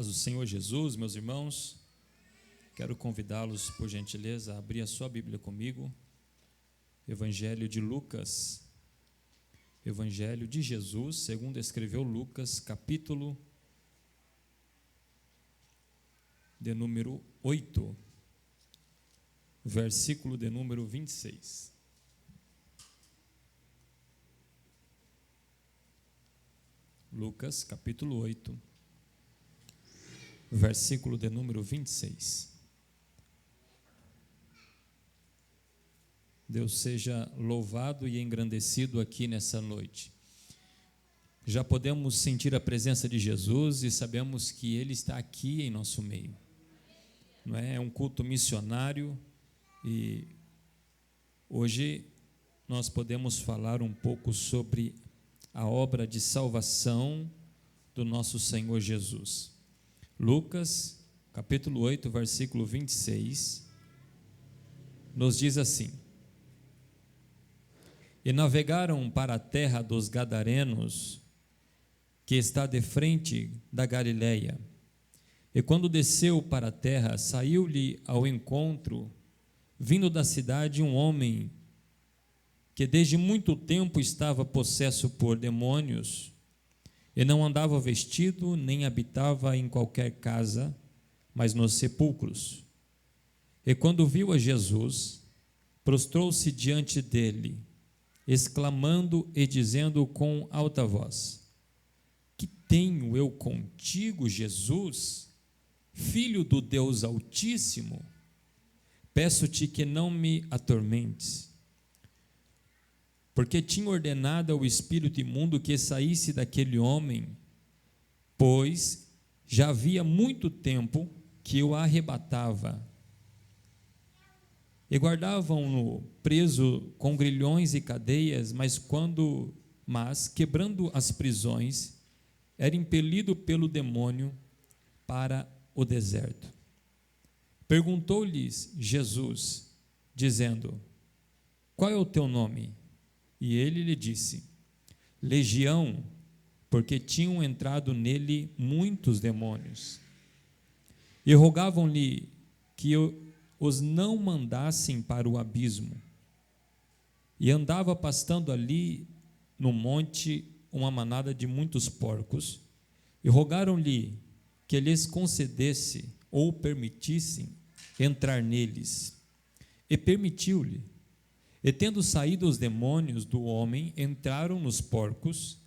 Paz do Senhor Jesus, meus irmãos, quero convidá-los, por gentileza, a abrir a sua Bíblia comigo. Evangelho de Lucas, Evangelho de Jesus, segundo escreveu Lucas, capítulo de número 8, versículo de número 26. Lucas, capítulo 8, versículo de número 26. Deus seja louvado e engrandecido aqui nessa noite. Já podemos sentir a presença de Jesus e sabemos que Ele está aqui em nosso meio. Não é? É um culto missionário e hoje nós podemos falar um pouco sobre a obra de salvação do nosso Senhor Jesus. Lucas, capítulo 8, versículo 26, nos diz assim: E navegaram para a terra dos Gadarenos, que está de frente da Galileia. E quando desceu para a terra, saiu-lhe ao encontro, vindo da cidade, um homem que desde muito tempo estava possesso por demônios, e não andava vestido, nem habitava em qualquer casa, mas nos sepulcros. E quando viu a Jesus, prostrou-se diante dele, exclamando e dizendo com alta voz: Que tenho eu contigo, Jesus, Filho do Deus Altíssimo? Peço-te que não me atormentes. Porque tinha ordenado ao espírito imundo que saísse daquele homem, pois já havia muito tempo que o arrebatava. E guardavam-no preso com grilhões e cadeias, mas quebrando as prisões, era impelido pelo demônio para o deserto. Perguntou-lhes Jesus, dizendo: Qual é o teu nome? E ele lhe disse: Legião, porque tinham entrado nele muitos demônios. E rogavam-lhe que os não mandassem para o abismo. E andava pastando ali no monte uma manada de muitos porcos, e rogaram-lhe que lhes concedesse ou permitissem entrar neles. E permitiu-lhe. E tendo saído os demônios do homem, entraram nos porcos,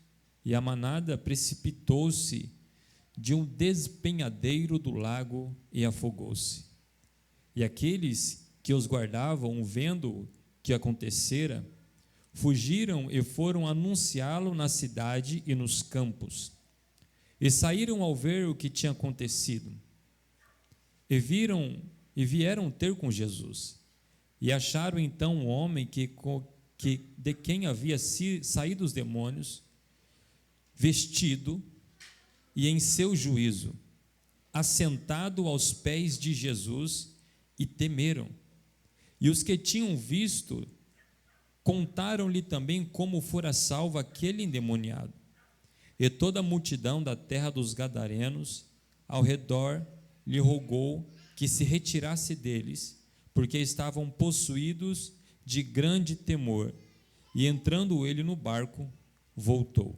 e a manada precipitou-se de um despenhadeiro do lago e afogou-se. E aqueles que os guardavam, vendo o que acontecera, fugiram e foram anunciá-lo na cidade e nos campos. E saíram ao ver o que tinha acontecido. E vieram ter com Jesus. E acharam então um homem de quem havia saído os demônios, vestido e em seu juízo, assentado aos pés de Jesus, e temeram. E os que tinham visto contaram-lhe também como fora salvo aquele endemoniado. E toda a multidão da terra dos Gadarenos ao redor lhe rogou que se retirasse deles, porque estavam possuídos de grande temor. E entrando ele no barco, voltou.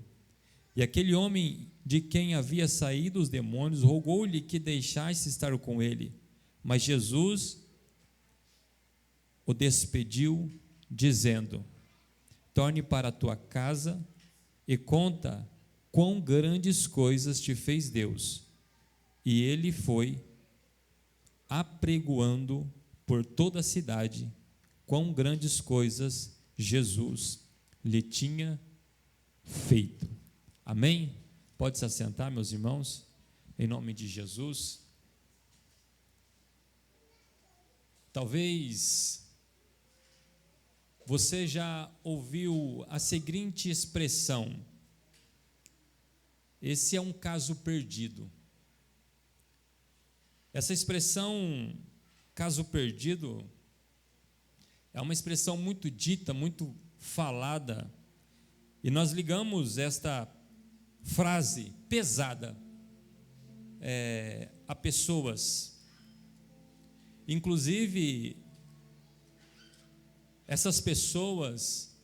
E aquele homem de quem havia saído os demônios rogou-lhe que deixasse estar com ele. Mas Jesus o despediu, dizendo: Torne para a tua casa e conta quão grandes coisas te fez Deus. E ele foi apregoando por toda a cidade quão grandes coisas Jesus lhe tinha feito. Amém? Pode se assentar, meus irmãos, em nome de Jesus. Talvez você já ouviu a seguinte expressão: esse é um caso perdido. Essa expressão, caso perdido, é uma expressão muito dita, muito falada, e nós ligamos esta frase pesada a pessoas. Inclusive, essas pessoas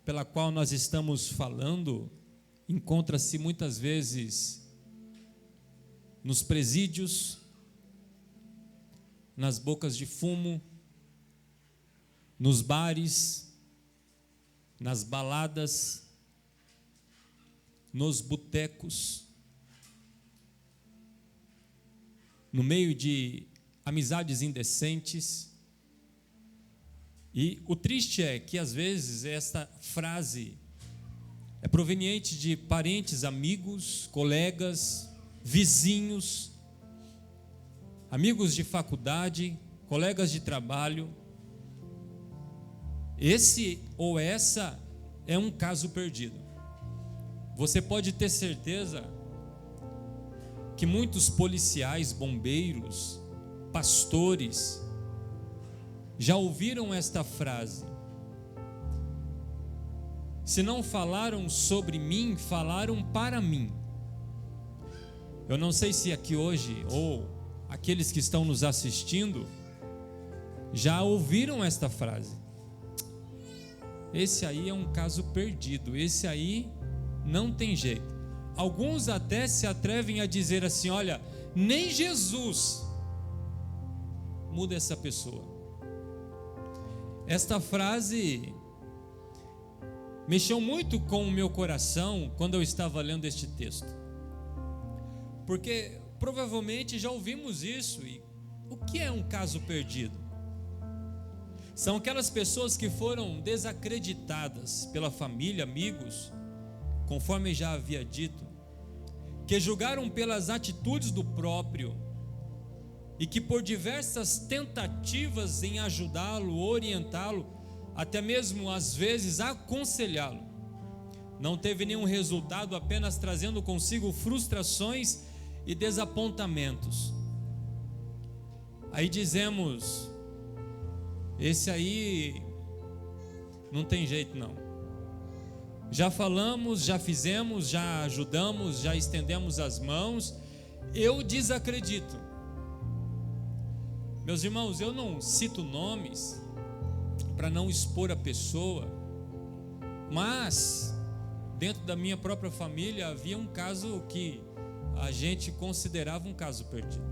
pela qual nós estamos falando, encontra-se muitas vezes nos presídios, nas bocas de fumo, nos bares, nas baladas, nos botecos, no meio de amizades indecentes. E o triste é que às vezes esta frase é proveniente de parentes, amigos, colegas, vizinhos, amigos de faculdade, colegas de trabalho. Esse ou essa é um caso perdido. Você pode ter certeza que muitos policiais, bombeiros, pastores já ouviram esta frase. Se não falaram sobre mim, falaram para mim. Eu não sei se aqui hoje, ou aqueles que estão nos assistindo, já ouviram esta frase. Esse aí é um caso perdido, esse aí não tem jeito. Alguns até se atrevem a dizer assim: olha, nem Jesus muda essa pessoa. Esta frase mexeu muito com o meu coração quando eu estava lendo este texto, porque provavelmente já ouvimos isso. E o que é um caso perdido? São aquelas pessoas que foram desacreditadas pela família, amigos, conforme já havia dito, que julgaram pelas atitudes do próprio e que por diversas tentativas em ajudá-lo, orientá-lo, até mesmo às vezes aconselhá-lo, não teve nenhum resultado, apenas trazendo consigo frustrações e desapontamentos. Aí dizemos: esse aí não tem jeito não. Já falamos, já fizemos, já ajudamos, já estendemos as mãos, eu desacredito. Meus irmãos, eu não cito nomes para não expor a pessoa, mas dentro da minha própria família havia um caso que a gente considerava um caso perdido.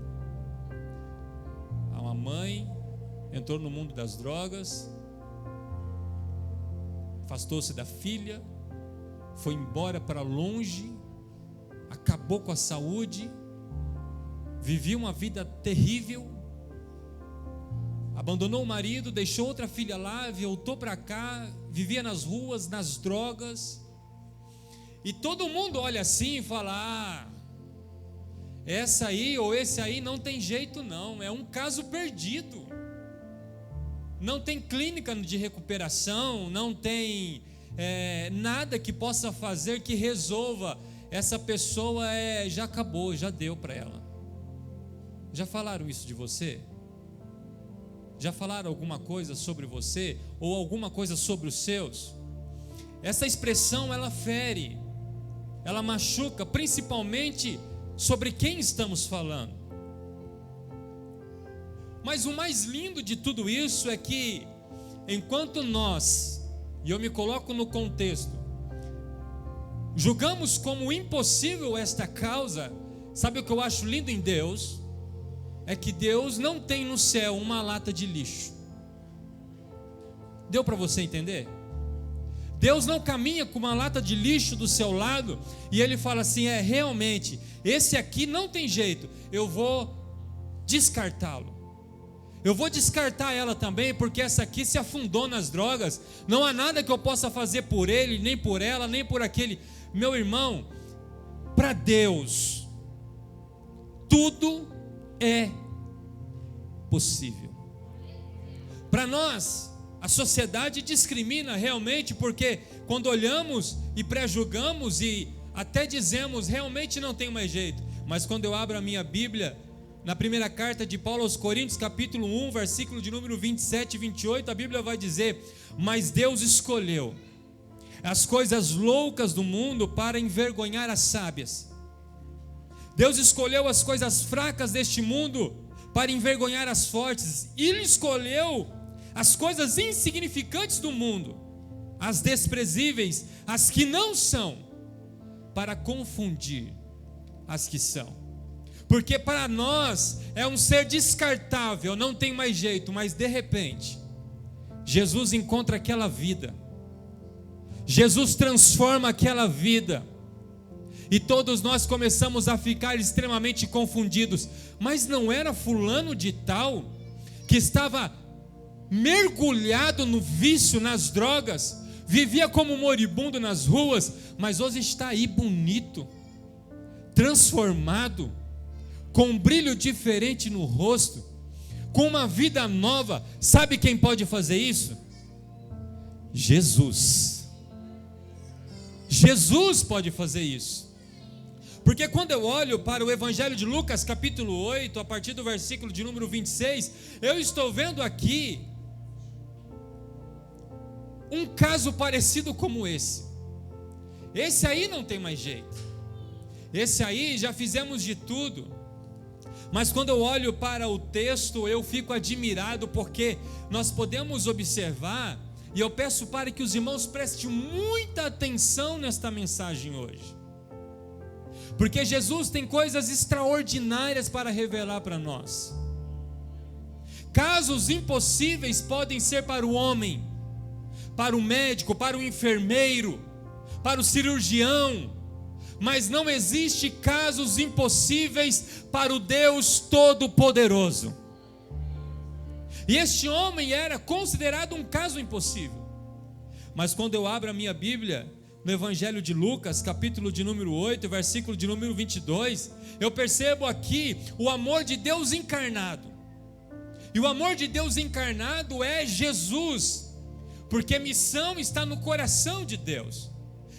Uma mãe entrou no mundo das drogas, afastou-se da filha, foi embora para longe, acabou com a saúde, vivia uma vida terrível, abandonou o marido, deixou outra filha lá, voltou para cá, vivia nas ruas, nas drogas, e todo mundo olha assim e fala: ah, essa aí ou esse aí não tem jeito não, é um caso perdido, não tem clínica de recuperação, não tem nada que possa fazer que resolva, essa pessoa já acabou, já deu para ela. Já falaram isso de você? Já falaram alguma coisa sobre você ou alguma coisa sobre os seus? Essa expressão ela fere, ela machuca, principalmente sobre quem estamos falando. Mas o mais lindo de tudo isso é que enquanto nós, e eu me coloco no contexto, julgamos como impossível esta causa, sabe o que eu acho lindo em Deus? É que Deus não tem no céu uma lata de lixo. Deu para você entender? Deus não caminha com uma lata de lixo do seu lado e Ele fala assim: realmente, esse aqui não tem jeito, eu vou descartá-lo. Eu vou descartar ela também, porque essa aqui se afundou nas drogas, não há nada que eu possa fazer por ele, nem por ela, nem por aquele. Meu irmão, para Deus tudo é possível. Para nós, a sociedade discrimina realmente, porque quando olhamos e pré-julgamos e até dizemos realmente não tem mais jeito, mas quando eu abro a minha Bíblia, na primeira carta de Paulo aos Coríntios, capítulo 1, versículo de número 27 e 28, a Bíblia vai dizer: mas Deus escolheu as coisas loucas do mundo para envergonhar as sábias. Deus escolheu as coisas fracas deste mundo para envergonhar as fortes. Ele escolheu as coisas insignificantes do mundo, as desprezíveis, as que não são, para confundir as que são. Porque para nós é um ser descartável, não tem mais jeito, mas de repente Jesus encontra aquela vida, Jesus transforma aquela vida, e todos nós começamos a ficar extremamente confundidos. Mas não era fulano de tal que estava mergulhado no vício, nas drogas, vivia como moribundo nas ruas, mas hoje está aí bonito, transformado, com um brilho diferente no rosto, com uma vida nova. Sabe quem pode fazer isso? Jesus. Jesus pode fazer isso. Porque quando eu olho para o Evangelho de Lucas, capítulo 8, a partir do versículo de número 26, eu estou vendo aqui um caso parecido como esse. Esse aí não tem mais jeito. Esse aí já fizemos de tudo. Mas quando eu olho para o texto, eu fico admirado, porque nós podemos observar, e eu peço para que os irmãos prestem muita atenção nesta mensagem hoje. Porque Jesus tem coisas extraordinárias para revelar para nós. Casos impossíveis podem ser para o homem, para o médico, para o enfermeiro, para o cirurgião, mas não existe casos impossíveis para o Deus Todo-Poderoso. E este homem era considerado um caso impossível. Mas quando eu abro a minha Bíblia, no Evangelho de Lucas, capítulo de número 8, versículo de número 22, eu percebo aqui o amor de Deus encarnado. E o amor de Deus encarnado é Jesus, porque missão está no coração de Deus.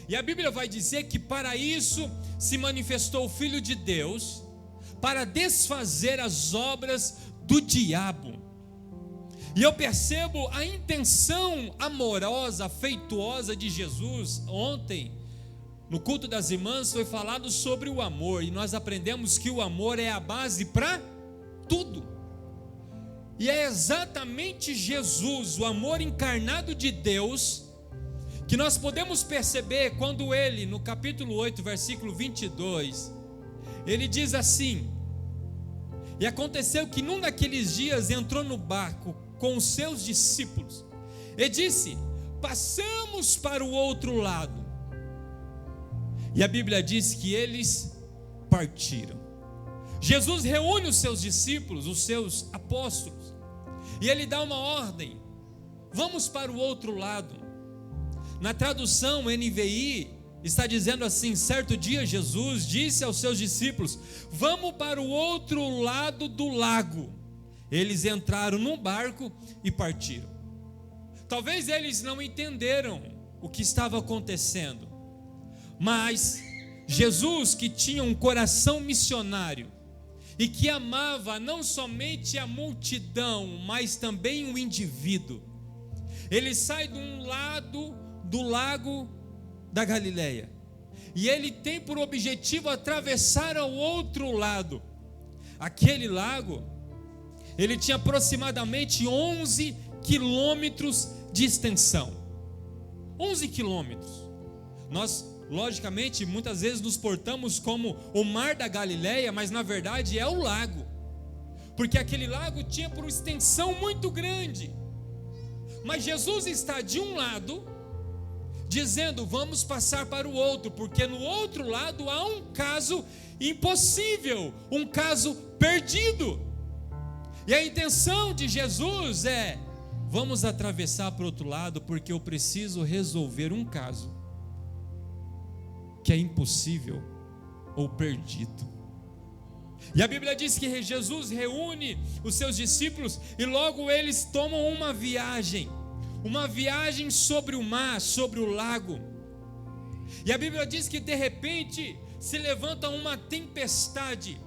E a Bíblia vai dizer que para isso se manifestou o Filho de Deus, para desfazer as obras do diabo. E eu percebo a intenção amorosa, afetuosa de Jesus. Ontem, no culto das irmãs, foi falado sobre o amor, e nós aprendemos que o amor é a base para tudo. E é exatamente Jesus, o amor encarnado de Deus, que nós podemos perceber quando ele, no capítulo 8, versículo 22, ele diz assim: e aconteceu que num daqueles dias entrou no barco com os seus discípulos, e disse: passamos para o outro lado. E a Bíblia diz que eles partiram. Jesus reúne os seus discípulos, os seus apóstolos, e ele dá uma ordem: vamos para o outro lado. Na tradução NVI está dizendo assim: certo dia Jesus disse aos seus discípulos: vamos para o outro lado do lago. Eles entraram num barco e partiram. Talvez eles não entenderam o que estava acontecendo, mas Jesus, que tinha um coração missionário e que amava não somente a multidão, mas também o indivíduo, ele sai de um lado do lago da Galileia, e ele tem por objetivo atravessar ao outro lado. Aquele lago, ele tinha aproximadamente 11 quilômetros de extensão. 11 quilômetros. Nós, logicamente, muitas vezes nos portamos como o mar da Galileia, mas na verdade é o lago, porque aquele lago tinha por extensão muito grande. Mas Jesus está de um lado, dizendo: vamos passar para o outro, porque no outro lado há um caso impossível, um caso perdido. E a intenção de Jesus é: vamos atravessar para o outro lado, porque eu preciso resolver um caso que é impossível ou perdido. E a Bíblia diz que Jesus reúne os seus discípulos e logo eles tomam uma viagem sobre o mar, sobre o lago. E a Bíblia diz que de repente se levanta uma tempestade.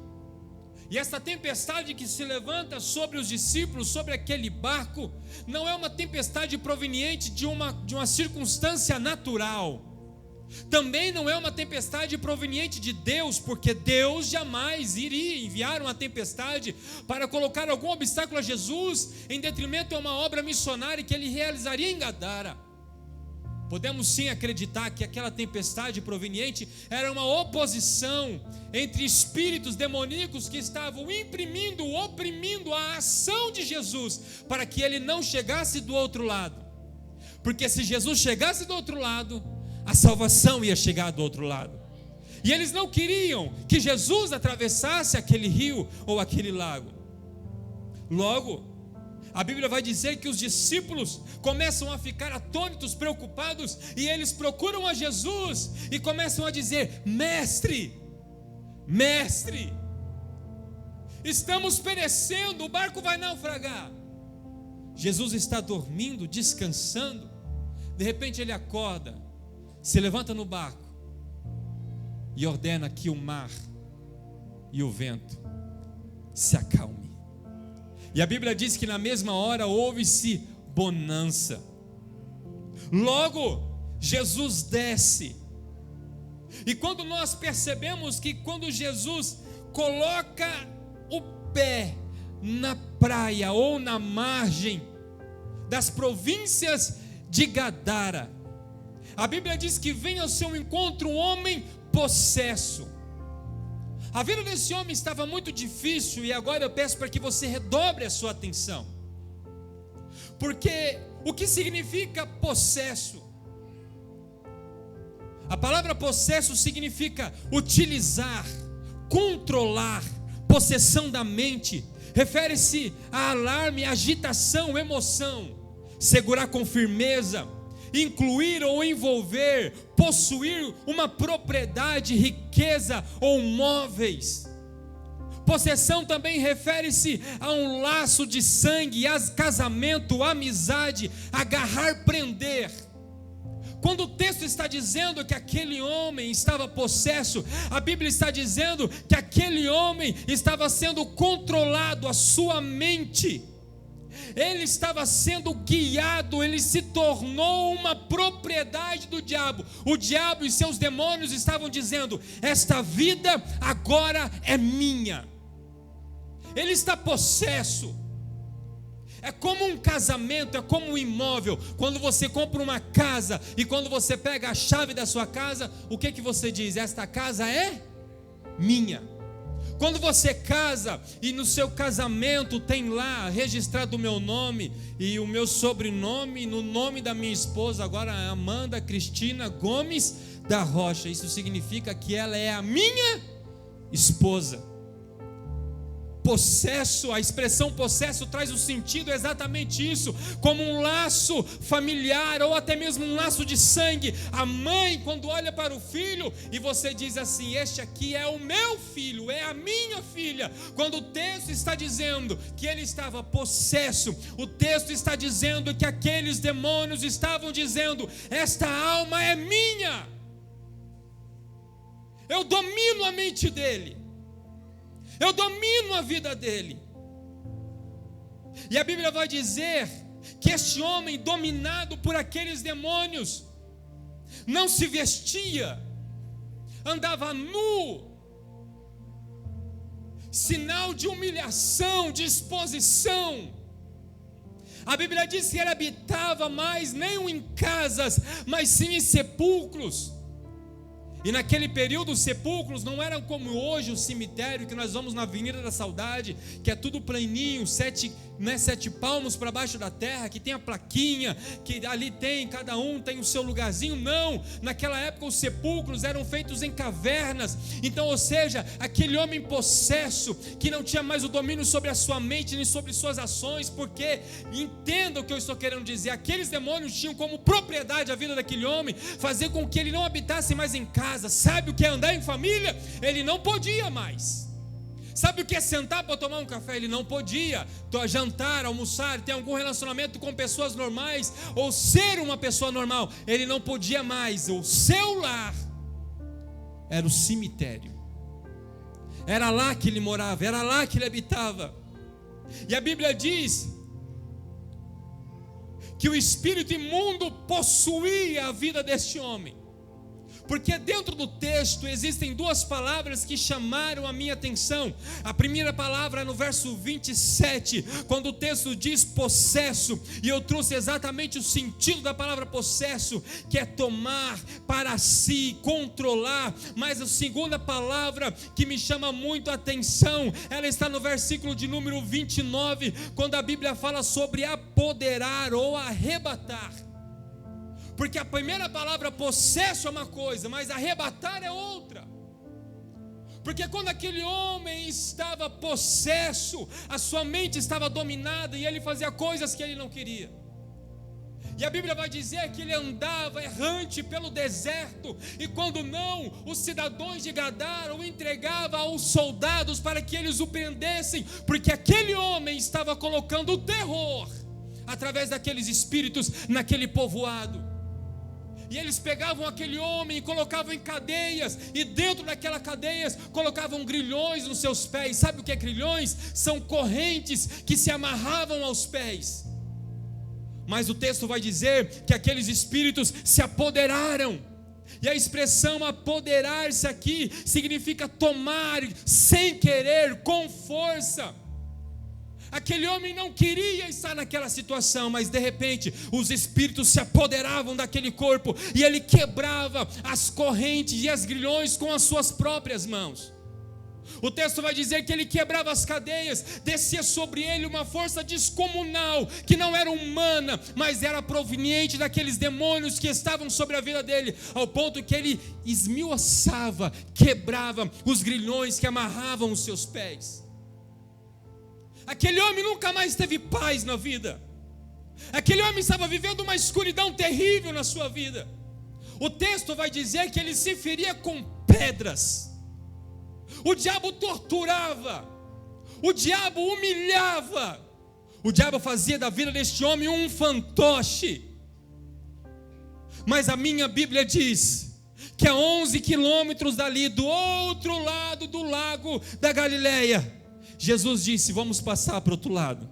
E essa tempestade que se levanta sobre os discípulos, sobre aquele barco, não é uma tempestade proveniente de uma circunstância natural, Também não é uma tempestade proveniente de Deus, porque Deus jamais iria enviar uma tempestade para colocar algum obstáculo a Jesus em detrimento a uma obra missionária que ele realizaria em Gadara. Podemos sim acreditar que aquela tempestade proveniente era uma oposição entre espíritos demoníacos que estavam oprimindo a ação de Jesus, para que ele não chegasse do outro lado. Porque se Jesus chegasse do outro lado, a salvação ia chegar do outro lado. E eles não queriam que Jesus atravessasse aquele rio ou aquele lago. Logo, a Bíblia vai dizer que os discípulos começam a ficar atônitos, preocupados, e eles procuram a Jesus e começam a dizer: Mestre, Mestre, estamos perecendo, o barco vai naufragar. Jesus está dormindo, descansando. De repente ele acorda, se levanta no barco e ordena que o mar e o vento se acalmem. E a Bíblia diz que na mesma hora houve-se bonança. Logo, Jesus desce. E quando nós percebemos que quando Jesus coloca o pé na praia ou na margem das províncias de Gadara, a Bíblia diz que vem ao seu encontro um homem possesso. A vida desse homem estava muito difícil, e agora eu peço para que você redobre a sua atenção, porque o que significa possesso? A palavra possesso significa utilizar, controlar, possessão da mente, refere-se a alarme, agitação, emoção, segurar com firmeza, incluir ou envolver, possuir uma propriedade, riqueza ou móveis. Possessão também refere-se a um laço de sangue, a casamento, amizade, agarrar, prender. Quando o texto está dizendo que aquele homem estava possesso, a Bíblia está dizendo que aquele homem estava sendo controlado, a sua mente. Ele estava sendo guiado, ele se tornou uma propriedade do diabo. O diabo e seus demônios estavam dizendo: esta vida agora é minha. Ele está possesso. É como um casamento, é como um imóvel. Quando você compra uma casa e quando você pega a chave da sua casa, o que você diz? Esta casa é minha. Quando você casa e no seu casamento tem lá registrado o meu nome e o meu sobrenome, no nome da minha esposa, agora Amanda Cristina Gomes da Rocha, isso significa que ela é a minha esposa. Possesso, a expressão possesso traz o sentido exatamente isso, como um laço familiar ou até mesmo um laço de sangue. A mãe, quando olha para o filho e você diz assim: este aqui é o meu filho, é a minha filha. Quando o texto está dizendo que ele estava possesso, o texto está dizendo que aqueles demônios estavam dizendo: esta alma é minha, eu domino a mente dele, eu domino a vida dele. E a Bíblia vai dizer que este homem, dominado por aqueles demônios, não se vestia, andava nu, sinal de humilhação, de exposição. A Bíblia diz que ele habitava mais nem em casas, mas sim em sepulcros. E naquele período os sepulcros não eram como hoje o cemitério que nós vamos na Avenida da Saudade, que é tudo planinho, 7 palmos para baixo da terra, que tem a plaquinha, que ali tem, cada um tem o seu lugarzinho. Não, naquela época os sepulcros eram feitos em cavernas. Então, ou seja, aquele homem possesso, que não tinha mais o domínio sobre a sua mente, nem sobre suas ações, porque, entenda o que eu estou querendo dizer, aqueles demônios tinham como propriedade a vida daquele homem, fazer com que ele não habitasse mais em casa. Sabe o que é andar em família? Ele não podia mais. Sabe o que é sentar para tomar um café? Ele não podia. Jantar, almoçar, ter algum relacionamento com pessoas normais, ou ser uma pessoa normal, ele não podia mais. O seu lar era o cemitério. Era lá que ele morava, era lá que ele habitava. E a Bíblia diz que o espírito imundo possuía a vida deste homem. Porque dentro do texto existem duas palavras que chamaram a minha atenção. A primeira palavra é no verso 27, quando o texto diz possesso, e eu trouxe exatamente o sentido da palavra possesso, que é tomar para si, controlar. Mas a segunda palavra que me chama muito a atenção, ela está no versículo de número 29, quando a Bíblia fala sobre apoderar ou arrebatar. Porque a primeira palavra possesso é uma coisa, mas arrebatar é outra. Porque quando aquele homem estava possesso, a sua mente estava dominada e ele fazia coisas que ele não queria. E a Bíblia vai dizer que ele andava errante pelo deserto, e quando não, os cidadãos de Gadara o entregavam aos soldados para que eles o prendessem, porque aquele homem estava colocando o terror através daqueles espíritos naquele povoado. E eles pegavam aquele homem e colocavam em cadeias, e dentro daquelas cadeias colocavam grilhões nos seus pés. Sabe o que é grilhões? São correntes que se amarravam aos pés. Mas o texto vai dizer que aqueles espíritos se apoderaram. E a expressão apoderar-se aqui significa tomar sem querer, com força. Aquele homem não queria estar naquela situação, mas de repente os espíritos se apoderavam daquele corpo e ele quebrava as correntes e as grilhões com as suas próprias mãos. O texto vai dizer que ele quebrava as cadeias, descia sobre ele uma força descomunal, que não era humana, mas era proveniente daqueles demônios que estavam sobre a vida dele, ao ponto que ele esmiuçava, quebrava os grilhões que amarravam os seus pés. Aquele homem nunca mais teve paz na vida. Aquele homem estava vivendo uma escuridão terrível na sua vida. O texto vai dizer que ele se feria com pedras. O diabo torturava, o diabo humilhava, o diabo fazia da vida deste homem um fantoche. Mas a minha Bíblia diz que a 11 quilômetros dali, do outro lado do lago da Galileia, Jesus disse: vamos passar para o outro lado,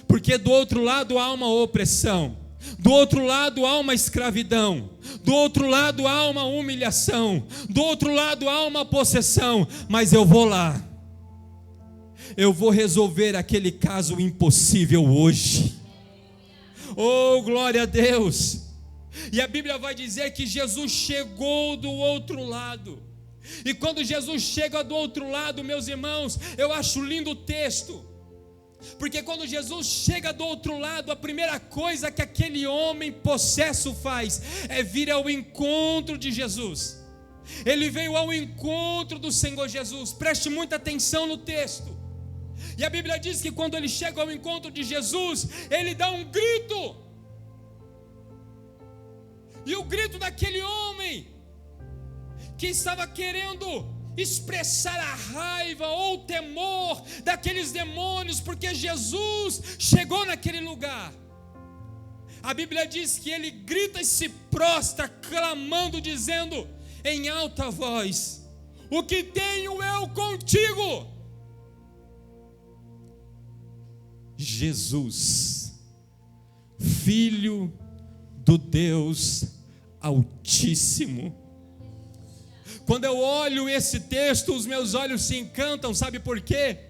porque do outro lado há uma opressão, do outro lado há uma escravidão, do outro lado há uma humilhação, do outro lado há uma possessão, mas eu vou lá, eu vou resolver aquele caso impossível hoje. Oh, glória a Deus! E a Bíblia vai dizer que Jesus chegou do outro lado. E quando Jesus chega do outro lado, meus irmãos, eu acho lindo o texto, porque quando Jesus chega do outro lado, a primeira coisa que aquele homem possesso faz é vir ao encontro de Jesus. Ele veio ao encontro do Senhor Jesus. Preste muita atenção no texto. E a Bíblia diz que quando ele chega ao encontro de Jesus, ele dá um grito. E o grito daquele homem que estava querendo expressar a raiva ou o temor daqueles demônios, porque Jesus chegou naquele lugar. A Bíblia diz que ele grita e se prostra, clamando, dizendo em alta voz: o que tenho eu contigo? Jesus, Filho do Deus Altíssimo. Quando eu olho esse texto, os meus olhos se encantam, sabe por quê?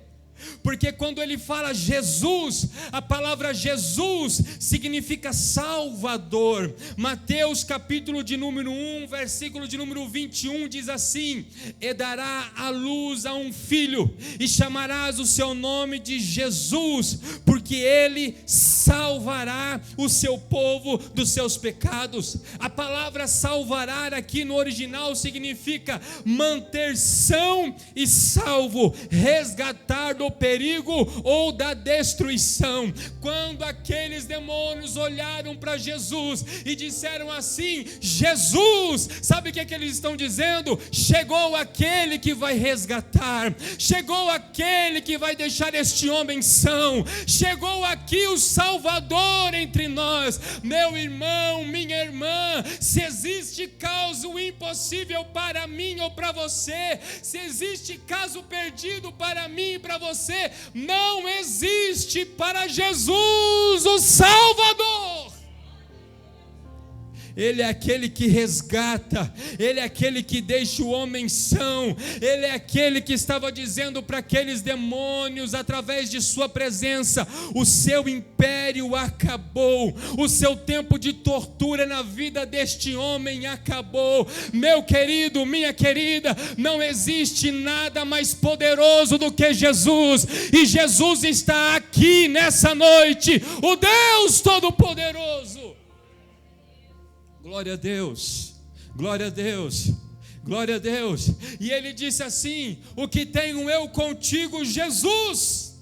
Porque quando ele fala Jesus, a palavra Jesus significa Salvador. Mateus capítulo de número 1, versículo de número 21 diz assim: e dará à luz a um filho, e chamarás o seu nome de Jesus, porque ele salvará o seu povo dos seus pecados. A palavra salvará aqui no original significa manter são e salvo, resgatar do perigo ou da destruição. Quando aqueles demônios olharam para Jesus e disseram assim: Jesus, sabe o que eles estão dizendo? Chegou aquele que vai resgatar, chegou aquele que vai deixar este homem são, chegou aqui o Salvador entre nós. Meu irmão, minha irmã, se existe caso impossível para mim ou para você, se existe caso perdido para mim e para você, não existe para Jesus o Salvador. Ele é aquele que resgata, Ele é aquele que deixa o homem são, Ele é aquele que estava dizendo para aqueles demônios, através de sua presença: o seu império acabou, o seu tempo de tortura na vida deste homem acabou. Meu querido, minha querida, não existe nada mais poderoso do que Jesus, e Jesus está aqui nessa noite, o Deus Todo-Poderoso. Glória a Deus, glória a Deus, glória a Deus. E ele disse assim: o que tenho eu contigo, Jesus,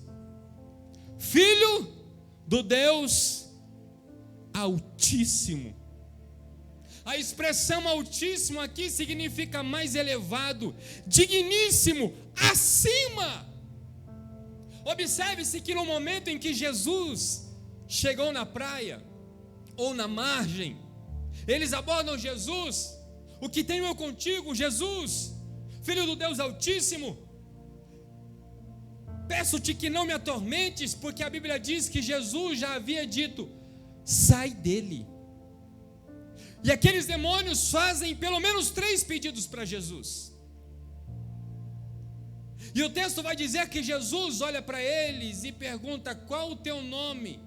Filho do Deus Altíssimo. A expressão Altíssimo aqui significa mais elevado, digníssimo, acima. Observe-se que no momento em que Jesus chegou na praia, ou na margem, eles abordam Jesus: o que tenho eu contigo, Jesus, Filho do Deus Altíssimo? Peço-te que não me atormentes, porque a Bíblia diz que Jesus já havia dito: sai dele. E aqueles demônios fazem pelo menos 3 pedidos para Jesus. E o texto vai dizer que Jesus olha para eles e pergunta: qual o teu nome?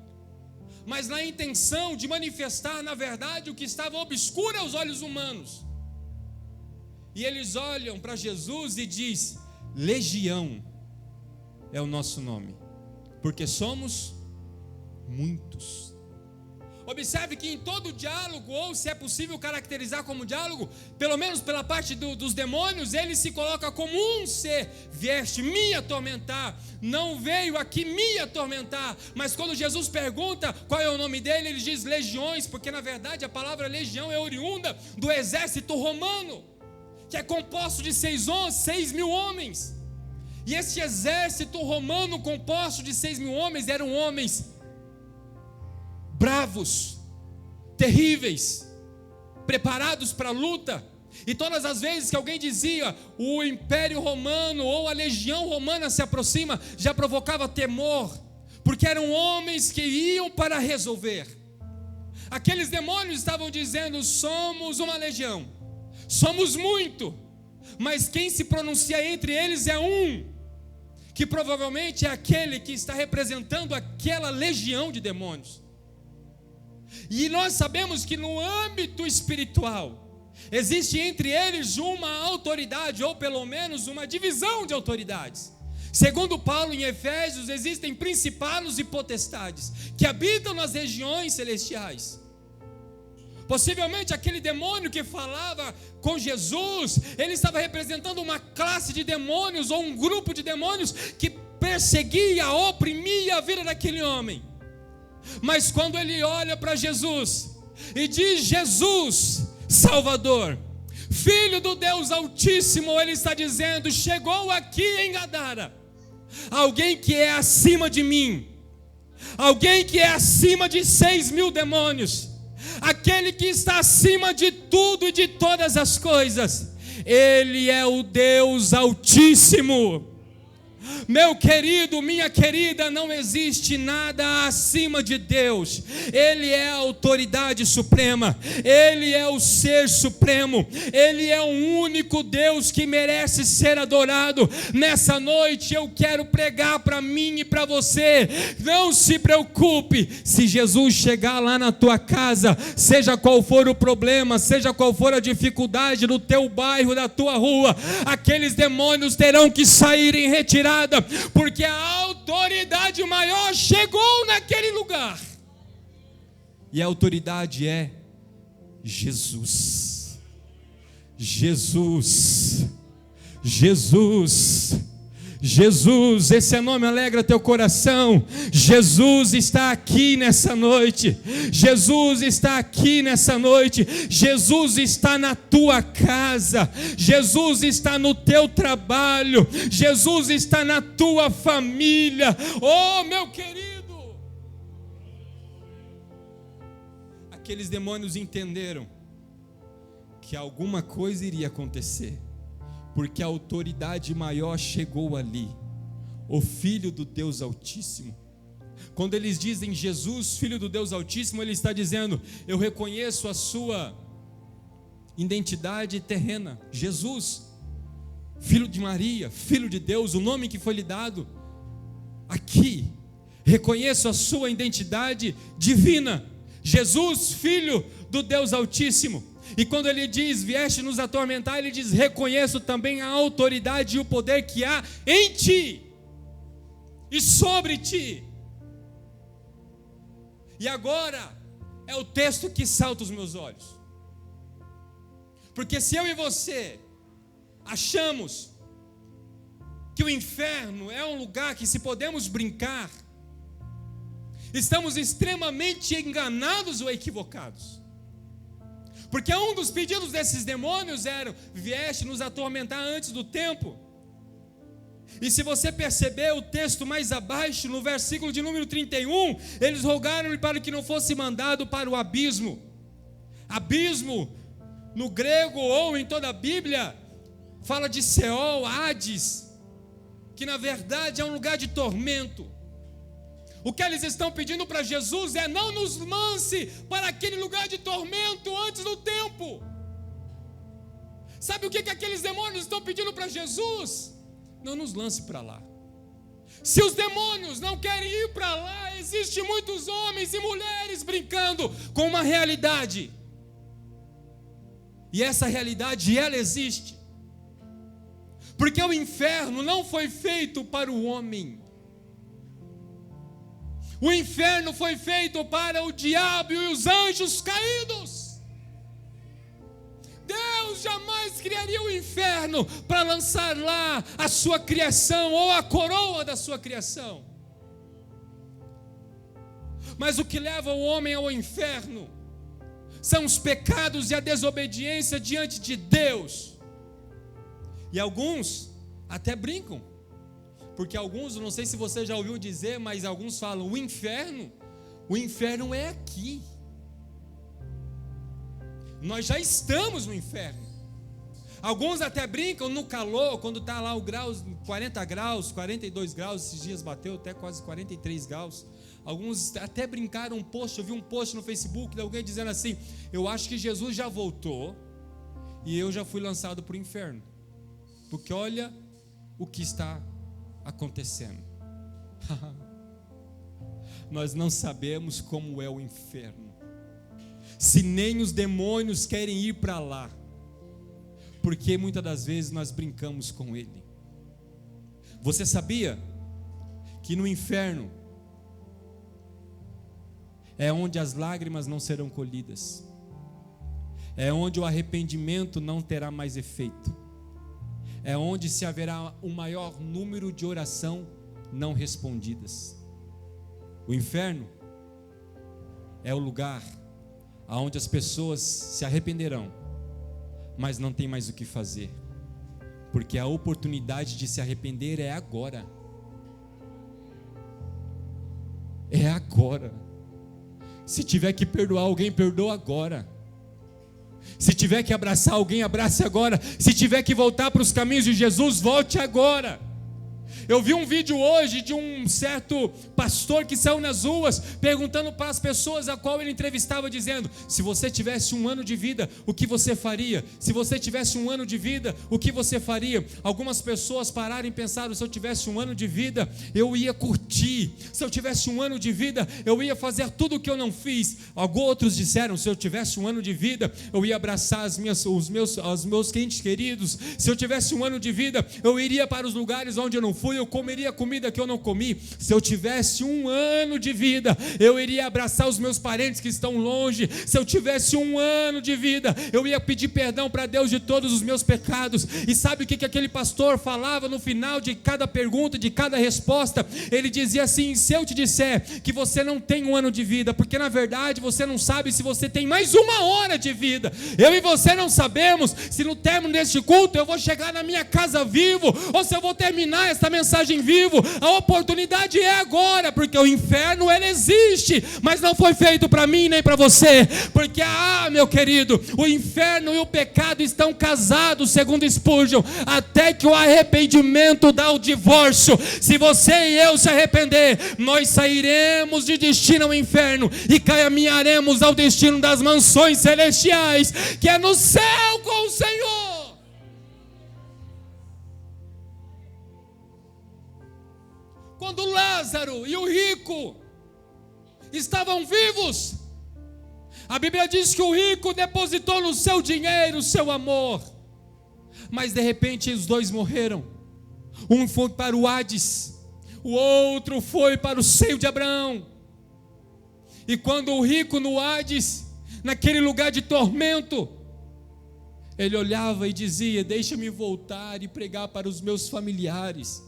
Mas na intenção de manifestar, na verdade, o que estava obscuro aos olhos humanos. E eles olham para Jesus e diz: Legião é o nosso nome, porque somos muitos. Observe que em todo diálogo, ou se é possível caracterizar como diálogo, pelo menos pela parte dos demônios, ele se coloca como um ser: vieste me atormentar, não veio aqui me atormentar. Mas quando Jesus pergunta qual é o nome dele, ele diz legiões, porque na verdade a palavra legião é oriunda do exército romano, que é composto de 6.000 homens. E esse exército romano composto de 6.000 homens eram homens bravos, terríveis, preparados para a luta. E todas as vezes que alguém dizia o Império Romano ou a Legião Romana se aproxima, já provocava temor, porque eram homens que iam para resolver. Aqueles demônios estavam dizendo: somos uma legião, somos muito, mas quem se pronuncia entre eles é um, que provavelmente é aquele que está representando aquela legião de demônios. E nós sabemos que no âmbito espiritual existe entre eles uma autoridade, ou pelo menos uma divisão de autoridades. Segundo Paulo em Efésios, existem principados e potestades que habitam nas regiões celestiais. Possivelmente aquele demônio que falava com Jesus, ele estava representando uma classe de demônios ou um grupo de demônios que perseguia, oprimia a vida daquele homem. Mas quando ele olha para Jesus e diz: Jesus, Salvador, Filho do Deus Altíssimo, ele está dizendo: chegou aqui em Gadara alguém que é acima de mim, alguém que é acima de 6.000 demônios, aquele que está acima de tudo e de todas as coisas. Ele é o Deus Altíssimo. Meu querido, minha querida, não existe nada acima de Deus. Ele é a autoridade suprema, Ele é o ser supremo, Ele é o único Deus que merece ser adorado. Nessa noite eu quero pregar para mim e para você: não se preocupe, se Jesus chegar lá na tua casa, seja qual for o problema, seja qual for a dificuldade do teu bairro, da tua rua, aqueles demônios terão que sair em retirada, porque a autoridade maior chegou naquele lugar. E a autoridade é Jesus. Jesus, Jesus, Jesus, esse nome alegra teu coração. Jesus está aqui nessa noite. Jesus está aqui nessa noite. Jesus está na tua casa. Jesus está no teu trabalho. Jesus está na tua família. Oh, meu querido! Aqueles demônios entenderam que alguma coisa iria acontecer, porque a autoridade maior chegou ali, o Filho do Deus Altíssimo. Quando eles dizem Jesus, Filho do Deus Altíssimo, ele está dizendo: eu reconheço a sua identidade terrena. Jesus, Filho de Maria, Filho de Deus, o nome que foi lhe dado aqui. Reconheço a sua identidade divina. Jesus, Filho do Deus Altíssimo. E quando ele diz: vieste nos atormentar, ele diz: reconheço também a autoridade e o poder que há em ti e sobre ti. E agora é o texto que salta os meus olhos, porque se eu e você achamos que o inferno é um lugar que se podemos brincar, estamos extremamente enganados ou equivocados. Porque um dos pedidos desses demônios era: vieste nos atormentar antes do tempo. E se você perceber o texto mais abaixo, no versículo de número 31, eles rogaram-lhe para que não fosse mandado para o abismo. Abismo, no grego ou em toda a Bíblia, fala de Seol, Hades, que na verdade é um lugar de tormento. O que eles estão pedindo para Jesus é: não nos lance para aquele lugar de tormento antes do tempo. Sabe o que aqueles demônios estão pedindo para Jesus? Não nos lance para lá. Se os demônios não querem ir para lá, existem muitos homens e mulheres brincando com uma realidade. E essa realidade, ela existe. Porque o inferno não foi feito para o homem. O inferno foi feito para o diabo e os anjos caídos. Deus jamais criaria o inferno para lançar lá a sua criação ou a coroa da sua criação. Mas o que leva o homem ao inferno são os pecados e a desobediência diante de Deus. E alguns até brincam, porque alguns, não sei se você já ouviu dizer, mas alguns falam: o inferno é aqui. Nós já estamos no inferno. Alguns até brincam no calor, quando está lá o graus, 40 graus, 42 graus, esses dias bateu até quase 43 graus. Alguns até brincaram um post, eu vi um post no Facebook de alguém dizendo assim: eu acho que Jesus já voltou e eu já fui lançado para o inferno, porque olha o que está acontecendo. Nós não sabemos como é o inferno, se nem os demônios querem ir para lá, porque muitas das vezes nós brincamos com ele. Você sabia que no inferno é onde as lágrimas não serão colhidas, é onde o arrependimento não terá mais efeito, é onde se haverá um maior número de oração não respondidas. O inferno é o lugar onde as pessoas se arrependerão, mas não tem mais o que fazer, porque a oportunidade de se arrepender é agora. É agora. Se tiver que perdoar alguém, perdoa agora. Se tiver que abraçar alguém, abrace agora. Se tiver que voltar para os caminhos de Jesus, volte agora. Eu vi um vídeo hoje de um certo pastor que saiu nas ruas perguntando para as pessoas a qual ele entrevistava, dizendo: se você tivesse 1 ano de vida, o que você faria? Se você tivesse 1 ano de vida, o que você faria? Algumas pessoas pararam e pensaram: se eu tivesse 1 ano de vida, eu ia curtir. Se eu tivesse 1 ano de vida, eu ia fazer tudo o que eu não fiz. Outros disseram: se eu tivesse 1 ano de vida, eu ia abraçar os meus entes queridos. Se eu tivesse 1 ano de vida, eu iria para os lugares onde eu não fui, eu comeria comida que eu não comi. Se eu tivesse 1 ano de vida, eu iria abraçar os meus parentes que estão longe. Se eu tivesse 1 ano de vida, eu ia pedir perdão para Deus de todos os meus pecados. E sabe o que aquele pastor falava no final de cada pergunta, de cada resposta? Ele dizia assim: se eu te disser que você não tem 1 ano de vida, porque na verdade você não sabe se você tem mais 1 hora de vida. Eu e você não sabemos se no término deste culto eu vou chegar na minha casa vivo, ou se eu vou terminar esta essa mensagem vivo. A oportunidade é agora, porque o inferno ele existe, mas não foi feito para mim nem para você, porque meu querido, o inferno e o pecado estão casados, segundo Spurgeon, até que o arrependimento dá o divórcio. Se você e eu se arrepender, nós sairemos de destino ao inferno e caminharemos ao destino das mansões celestiais, que é no céu com o Senhor. Quando Lázaro e o rico estavam vivos, a Bíblia diz que o rico depositou no seu dinheiro o seu amor, mas de repente os dois morreram. Um foi para o Hades, o outro foi para o seio de Abraão. E quando o rico no Hades, naquele lugar de tormento, ele olhava e dizia: deixa-me voltar e pregar para os meus familiares.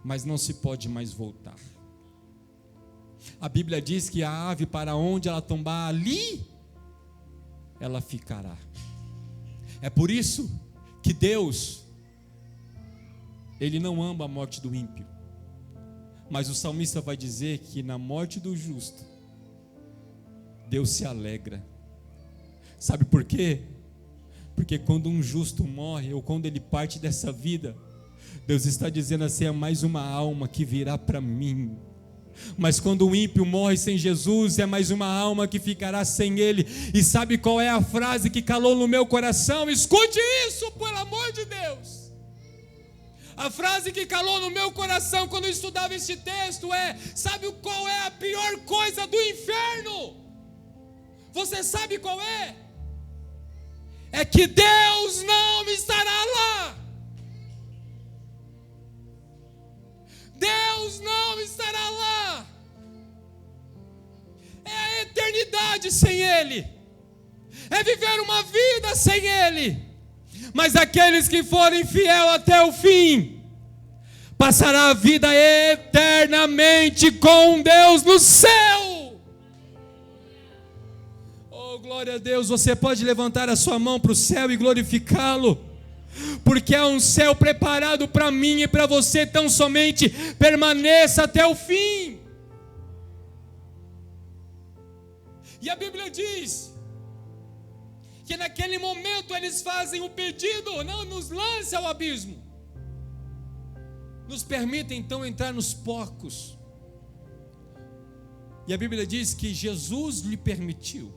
Mas não se pode mais voltar. A Bíblia diz que a ave, para onde ela tombar, ali ela ficará. É por isso que Deus, Ele não ama a morte do ímpio, mas o salmista vai dizer que na morte do justo Deus se alegra. Sabe por quê? Porque quando um justo morre, ou quando ele parte dessa vida, Deus está dizendo assim: é mais uma alma que virá para mim. Mas quando o ímpio morre sem Jesus, é mais uma alma que ficará sem Ele. E sabe qual é a frase que calou no meu coração? Escute isso, pelo amor de Deus. A frase que calou no meu coração quando eu estudava este texto é: sabe qual é a pior coisa do inferno? Você sabe qual é? É que Deus não estará lá. Deus não estará lá. É a eternidade sem Ele, é viver uma vida sem Ele. Mas aqueles que forem fiel até o fim, passará a vida eternamente com Deus no céu. Oh, glória a Deus. Você pode levantar a sua mão para o céu e glorificá-lo, porque há um céu preparado para mim e para você. Tão somente permaneça até o fim. E a Bíblia diz que naquele momento eles fazem o pedido: não nos lance ao abismo, nos permita então entrar nos porcos. E a Bíblia diz que Jesus lhe permitiu.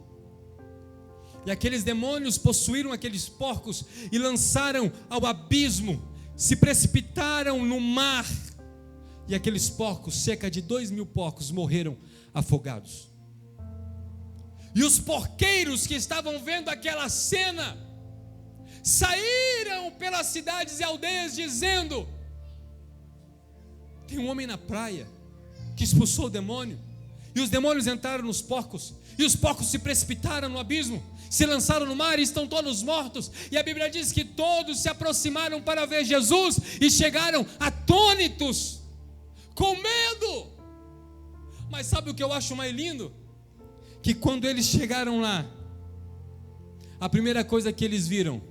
E aqueles demônios possuíram aqueles porcos e lançaram ao abismo, se precipitaram no mar. E aqueles porcos, cerca de 2.000 porcos, morreram afogados. E os porqueiros que estavam vendo aquela cena saíram pelas cidades e aldeias dizendo: tem um homem na praia que expulsou o demônio. E os demônios entraram nos porcos, e os porcos se precipitaram no abismo, se lançaram no mar e estão todos mortos. E a Bíblia diz que todos se aproximaram para ver Jesus e chegaram atônitos, com medo. Mas sabe o que eu acho mais lindo? Que quando eles chegaram lá, a primeira coisa que eles viram,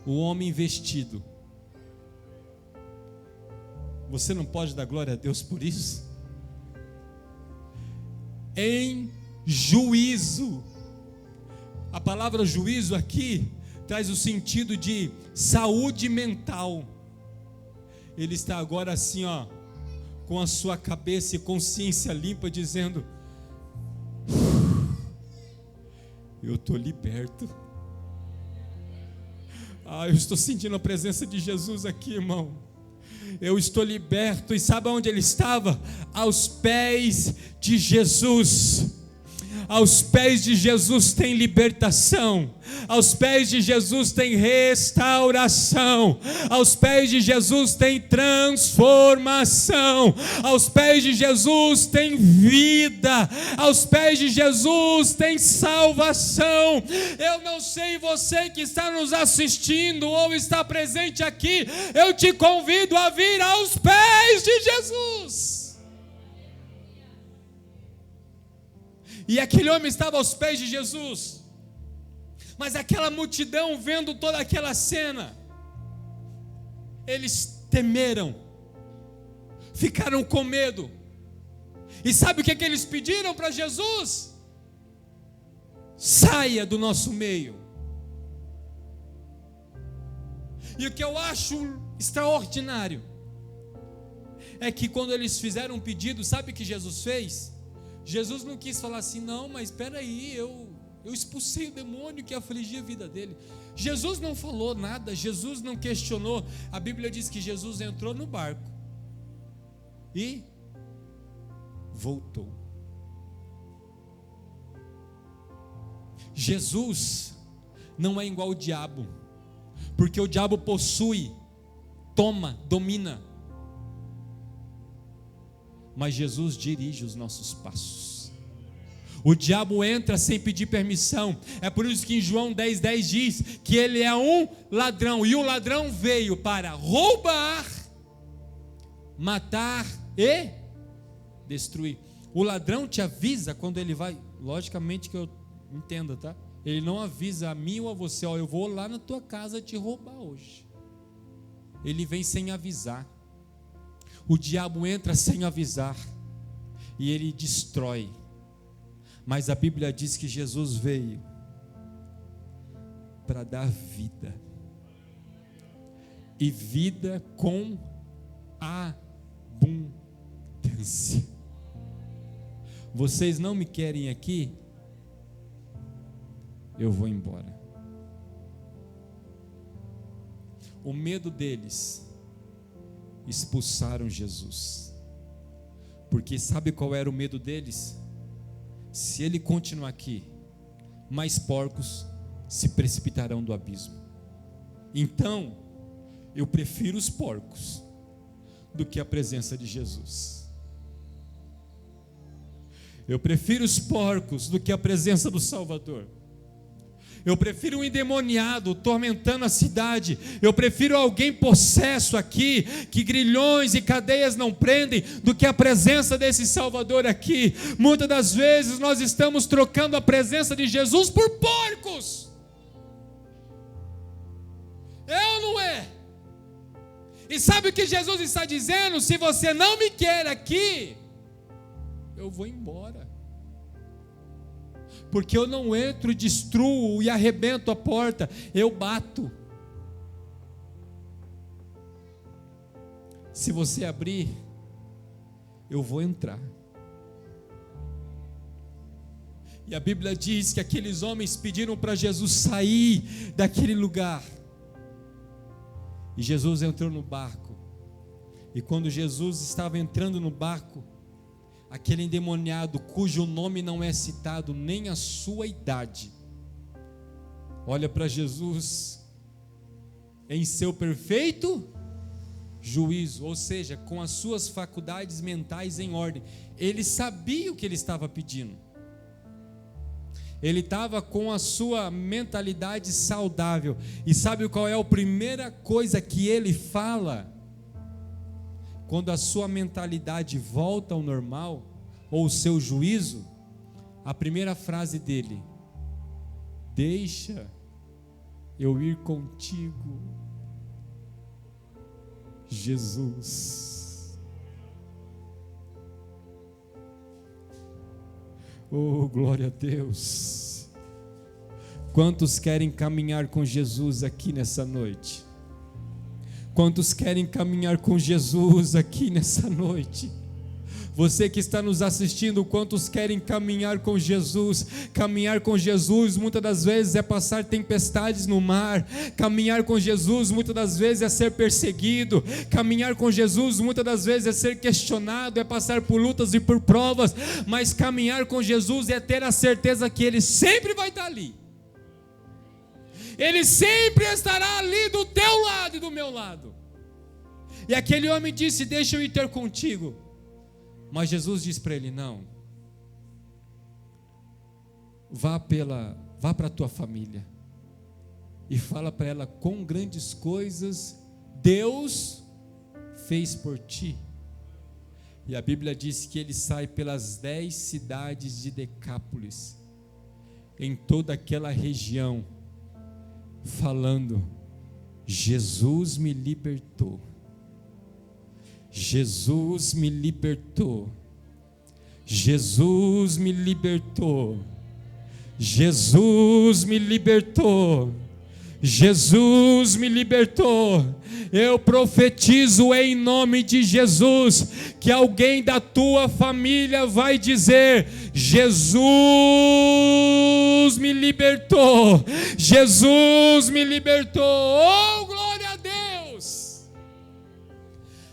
o homem vestido. Você não pode dar glória a Deus por isso? Em juízo. A palavra juízo aqui traz o sentido de saúde mental. Ele está agora assim, com a sua cabeça e consciência limpa, dizendo: eu estou liberto. Eu estou sentindo a presença de Jesus aqui, irmão. Eu estou liberto. E sabe onde ele estava? Aos pés de Jesus. Aos pés de Jesus tem libertação, aos pés de Jesus tem restauração, aos pés de Jesus tem transformação, aos pés de Jesus tem vida, aos pés de Jesus tem salvação. Eu não sei, você que está nos assistindo ou está presente aqui, eu te convido a vir aos pés de Jesus. E aquele homem estava aos pés de Jesus. Mas aquela multidão, vendo toda aquela cena, eles temeram, ficaram com medo. E sabe o que eles pediram para Jesus? Saia do nosso meio. E o que eu acho extraordinário é que quando eles fizeram um pedido, sabe o que Jesus fez? Jesus não quis falar assim, não, mas espera aí, eu expulsei o demônio que afligia a vida dele. Jesus não falou nada, Jesus não questionou. A Bíblia diz que Jesus entrou no barco e voltou. Jesus não é igual ao diabo, porque o diabo possui, toma, domina, mas Jesus dirige os nossos passos. O diabo entra sem pedir permissão. É por isso que em João 10:10 diz que ele é um ladrão, e o ladrão veio para roubar, matar e destruir. O ladrão te avisa quando ele vai, logicamente que eu entenda, tá? Ele não avisa a mim ou a você, ó, eu vou lá na tua casa te roubar hoje. Ele vem sem avisar. O diabo entra sem avisar e ele destrói. Mas a Bíblia diz que Jesus veio para dar vida, e vida com abundância. Vocês não me querem aqui? Eu vou embora. O medo deles expulsaram Jesus, porque sabe qual era o medo deles? Se ele continuar aqui, mais porcos se precipitarão do abismo. Então, eu prefiro os porcos do que a presença de Jesus. Eu prefiro os porcos do que a presença do Salvador. Eu prefiro um endemoniado tormentando a cidade. Eu prefiro alguém possesso aqui, que grilhões e cadeias não prendem, do que a presença desse Salvador aqui. Muitas das vezes nós estamos trocando a presença de Jesus por porcos. É ou não é? E sabe o que Jesus está dizendo? Se você não me quer aqui, eu vou embora. Porque eu não entro, destruo e arrebento a porta, eu bato. Se você abrir, eu vou entrar. E a Bíblia diz que aqueles homens pediram para Jesus sair daquele lugar. E Jesus entrou no barco. E quando Jesus estava entrando no barco, aquele endemoniado cujo nome não é citado, nem a sua idade, olha para Jesus em seu perfeito juízo, ou seja, com as suas faculdades mentais em ordem. Ele sabia o que ele estava pedindo. Ele estava com a sua mentalidade saudável. E sabe qual é a primeira coisa que ele fala? Quando a sua mentalidade volta ao normal, ou o seu juízo, a primeira frase dele: deixa eu ir contigo, Jesus. Oh, glória a Deus. Quantos querem caminhar com Jesus aqui nessa noite? Quantos querem caminhar com Jesus aqui nessa noite? Você que está nos assistindo, quantos querem caminhar com Jesus? Caminhar com Jesus muitas das vezes é passar tempestades no mar. Caminhar com Jesus muitas das vezes é ser perseguido. Caminhar com Jesus muitas das vezes é ser questionado, é passar por lutas e por provas. Mas caminhar com Jesus é ter a certeza que Ele sempre vai estar ali. Ele sempre estará ali do teu lado e do meu lado. E aquele homem disse: deixa eu ir ter contigo. Mas Jesus disse para ele: não, vá para a tua família e fala para ela quão grandes coisas Deus fez por ti. E a Bíblia diz que ele sai pelas 10 cidades de Decápolis, em toda aquela região, falando Jesus me libertou. Jesus me libertou. Jesus me libertou. Jesus me libertou. Jesus me libertou. Eu profetizo em nome de Jesus que alguém da tua família vai dizer: Jesus me libertou. Jesus me libertou. Oh, glória a Deus!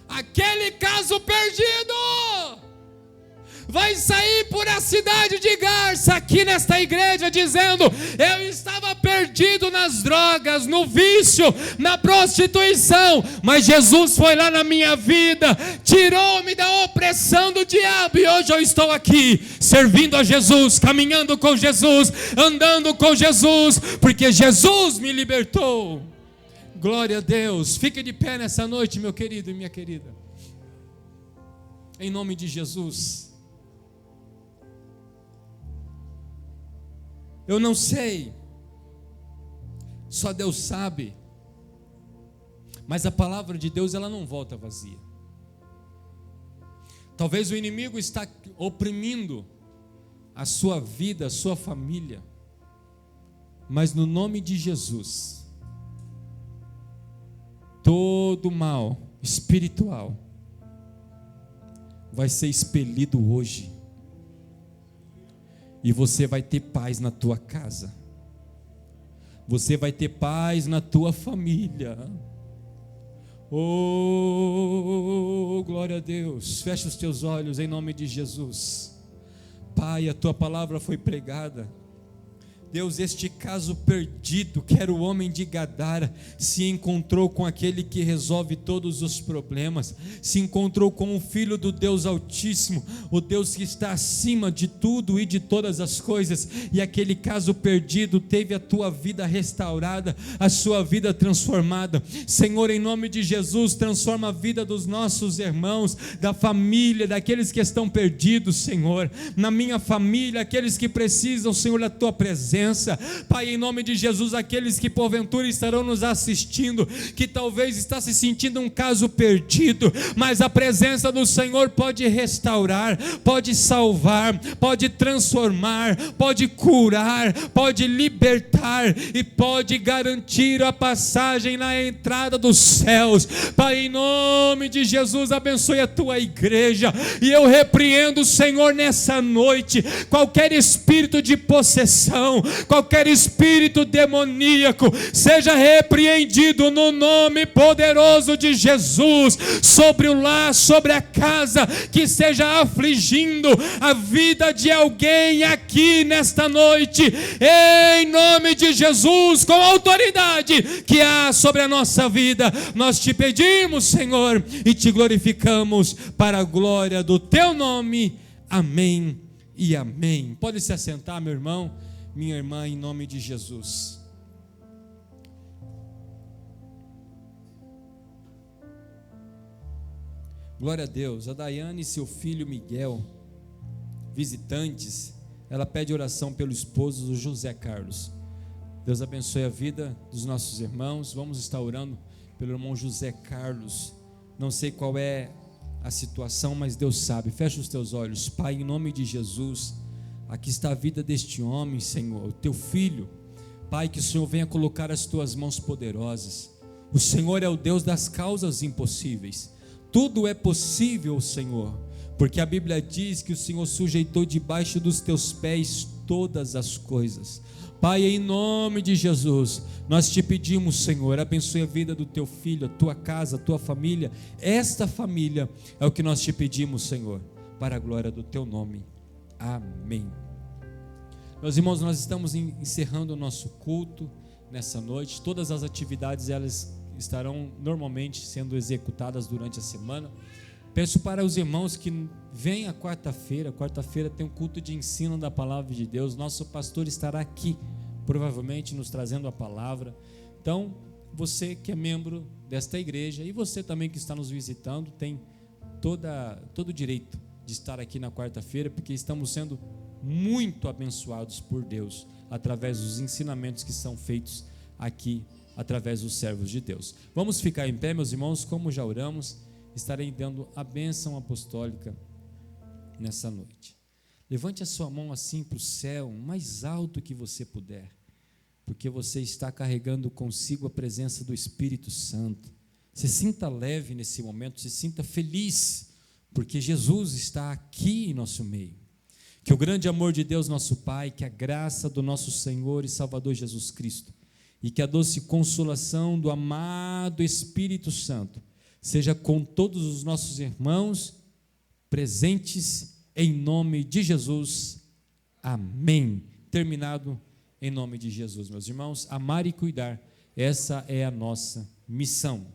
Aquele caso perdido vai sair por a cidade de Garça, aqui nesta igreja, dizendo: eu estava perdido nas drogas, no vício, na prostituição, mas Jesus foi lá na minha vida, tirou-me da opressão do diabo, e hoje eu estou aqui, servindo a Jesus, caminhando com Jesus, andando com Jesus, porque Jesus me libertou. Glória a Deus. Fique de pé nessa noite, meu querido e minha querida, em nome de Jesus. Eu não sei, só Deus sabe, mas a palavra de Deus, ela não volta vazia. Talvez o inimigo está oprimindo a sua vida, a sua família, mas no nome de Jesus, todo mal espiritual vai ser expelido hoje. E você vai ter paz na tua casa. Você vai ter paz na tua família. Oh, glória a Deus. Fecha os teus olhos em nome de Jesus. Pai, a tua palavra foi pregada. Deus, este caso perdido, que era o homem de Gadara, se encontrou com aquele que resolve todos os problemas, se encontrou com o Filho do Deus Altíssimo, o Deus que está acima de tudo e de todas as coisas, e aquele caso perdido teve a tua vida restaurada, a sua vida transformada. Senhor, em nome de Jesus, transforma a vida dos nossos irmãos, da família, daqueles que estão perdidos, Senhor, na minha família, aqueles que precisam, Senhor, da tua presença. Pai, em nome de Jesus, aqueles que porventura estarão nos assistindo, que talvez está se sentindo um caso perdido, mas a presença do Senhor pode restaurar, pode salvar, pode transformar, pode curar, pode libertar e pode garantir a passagem na entrada dos céus. Pai, em nome de Jesus, abençoe a tua igreja, e eu repreendo, Senhor, nessa noite, qualquer espírito de possessão, qualquer espírito demoníaco, seja repreendido no nome poderoso de Jesus, sobre o lar, sobre a casa, que esteja afligindo a vida de alguém aqui nesta noite, em nome de Jesus, com a autoridade que há sobre a nossa vida, nós te pedimos, Senhor, e te glorificamos para a glória do teu nome. Amém e amém. Pode se assentar, meu irmão, minha irmã, em nome de Jesus. Glória a Deus. A Daiane e seu filho Miguel, visitantes, ela pede oração pelo esposo do José Carlos. Deus abençoe a vida dos nossos irmãos. Vamos estar orando pelo irmão José Carlos. Não sei qual é a situação, mas Deus sabe. Fecha os teus olhos. Pai, em nome de Jesus, aqui está a vida deste homem, Senhor, o teu filho. Pai, que o Senhor venha colocar as tuas mãos poderosas. O Senhor é o Deus das causas impossíveis. Tudo é possível, Senhor, porque a Bíblia diz que o Senhor sujeitou debaixo dos teus pés todas as coisas. Pai, em nome de Jesus, nós te pedimos, Senhor, abençoe a vida do teu filho, a tua casa, a tua família. Esta família é o que nós te pedimos, Senhor, para a glória do teu nome. Amém. Meus irmãos, nós estamos encerrando o nosso culto nessa noite. Todas as atividades, elas estarão normalmente sendo executadas durante a semana. Peço para os irmãos que venham quarta-feira tem um culto de ensino da palavra de Deus. Nosso pastor estará aqui, provavelmente nos trazendo a palavra. Então, você que é membro desta igreja, e você também que está nos visitando, tem todo o direito de estar aqui na quarta-feira, porque estamos sendo muito abençoados por Deus, através dos ensinamentos que são feitos aqui através dos servos de Deus. Vamos ficar em pé, meus irmãos, como já oramos, estarei dando a bênção apostólica nessa noite. Levante a sua mão assim para o céu, o mais alto que você puder, porque você está carregando consigo a presença do Espírito Santo. Se sinta leve nesse momento, se sinta feliz, porque Jesus está aqui em nosso meio. Que o grande amor de Deus nosso Pai, que a graça do nosso Senhor e Salvador Jesus Cristo, e que a doce consolação do amado Espírito Santo seja com todos os nossos irmãos presentes em nome de Jesus. Amém. Terminado em nome de Jesus, meus irmãos. Amar e cuidar, essa é a nossa missão.